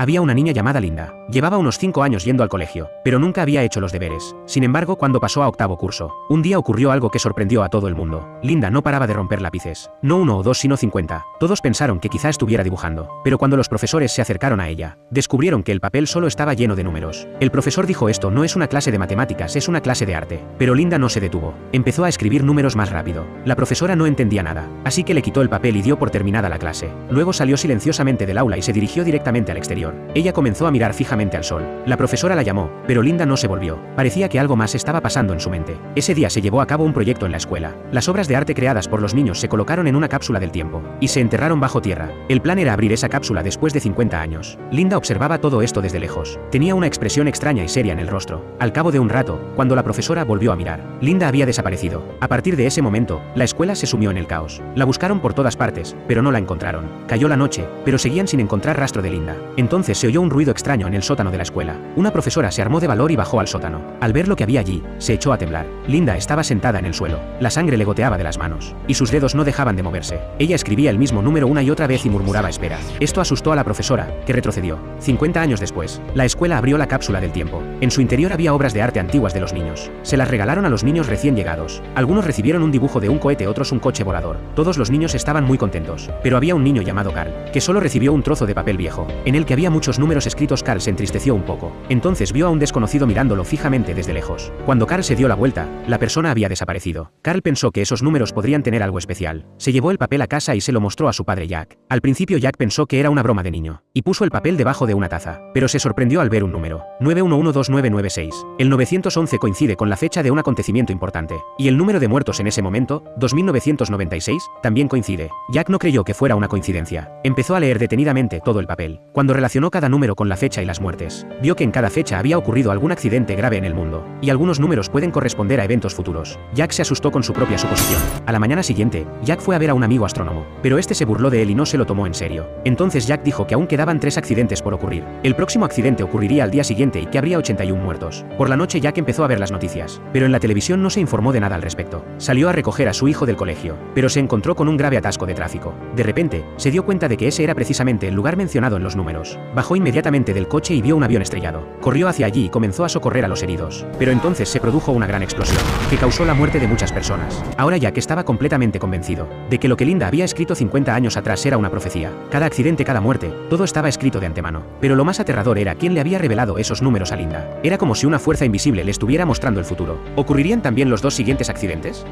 Había una niña llamada Linda. Llevaba unos 5 años yendo al colegio, pero nunca había hecho los deberes. Sin embargo, cuando pasó a octavo curso, un día ocurrió algo que sorprendió a todo el mundo. Linda no paraba de romper lápices. No uno o dos, sino 50. Todos pensaron que quizá estuviera dibujando, pero cuando los profesores se acercaron a ella, descubrieron que el papel solo estaba lleno de números. El profesor dijo: esto no es una clase de matemáticas, es una clase de arte. Pero Linda no se detuvo. Empezó a escribir números más rápido. La profesora no entendía nada, así que le quitó el papel y dio por terminada la clase. Luego salió silenciosamente del aula y se dirigió directamente al exterior. Ella comenzó a mirar fijamente al sol. La profesora la llamó, pero Linda no se volvió. Parecía que algo más estaba pasando en su mente. Ese día se llevó a cabo un proyecto en la escuela. Las obras de arte creadas por los niños se colocaron en una cápsula del tiempo y se enterraron bajo tierra. El plan era abrir esa cápsula después de 50 años. Linda observaba todo esto desde lejos. Tenía una expresión extraña y seria en el rostro. Al cabo de un rato, cuando la profesora volvió a mirar, Linda había desaparecido. A partir de ese momento, la escuela se sumió en el caos. La buscaron por todas partes, pero no la encontraron. Cayó la noche, pero seguían sin encontrar rastro de Linda. Entonces se oyó un ruido extraño en el sótano de la escuela. Una profesora se armó de valor y bajó al sótano. Al ver lo que había allí, se echó a temblar. Linda estaba sentada en el suelo. La sangre le goteaba de las manos, y sus dedos no dejaban de moverse. Ella escribía el mismo número una y otra vez y murmuraba: espera. Esto asustó a la profesora, que retrocedió. 50 años después, la escuela abrió la cápsula del tiempo. En su interior había obras de arte antiguas de los niños. Se las regalaron a los niños recién llegados. Algunos recibieron un dibujo de un cohete, otros un coche volador. Todos los niños estaban muy contentos. Pero había un niño llamado Carl, que solo recibió un trozo de papel viejo, en el que había muchos números escritos. Carl se entristeció un poco. Entonces vio a un desconocido mirándolo fijamente desde lejos. Cuando Carl se dio la vuelta, la persona había desaparecido. Carl pensó que esos números podrían tener algo especial. Se llevó el papel a casa y se lo mostró a su padre Jack. Al principio Jack pensó que era una broma de niño, y puso el papel debajo de una taza, pero se sorprendió al ver un número: 9112996. El 911 coincide con la fecha de un acontecimiento importante, y el número de muertos en ese momento, 2996, también coincide. Jack no creyó que fuera una coincidencia. Empezó a leer detenidamente todo el papel. Cuando relacionó cada número con la fecha y las muertes, vio que en cada fecha había ocurrido algún accidente grave en el mundo, y algunos números pueden corresponder a eventos futuros. Jack se asustó con su propia suposición. A la mañana siguiente, Jack fue a ver a un amigo astrónomo, pero este se burló de él y no se lo tomó en serio. Entonces Jack dijo que aún quedaban 3 accidentes por ocurrir. El próximo accidente ocurriría al día siguiente y que habría 81 muertos. Por la noche Jack empezó a ver las noticias, pero en la televisión no se informó de nada al respecto. Salió a recoger a su hijo del colegio, pero se encontró con un grave atasco de tráfico. De repente, se dio cuenta de que ese era precisamente el lugar mencionado en los números. Bajó inmediatamente del coche y vio un avión estrellado. Corrió hacia allí y comenzó a socorrer a los heridos. Pero entonces se produjo una gran explosión, que causó la muerte de muchas personas. Ahora Jack estaba completamente convencido de que lo que Linda había escrito 50 años atrás era una profecía. Cada accidente, cada muerte, todo estaba escrito de antemano. Pero lo más aterrador era quién le había revelado esos números a Linda. Era como si una fuerza invisible le estuviera mostrando el futuro. ¿Ocurrirían también los 2 siguientes accidentes?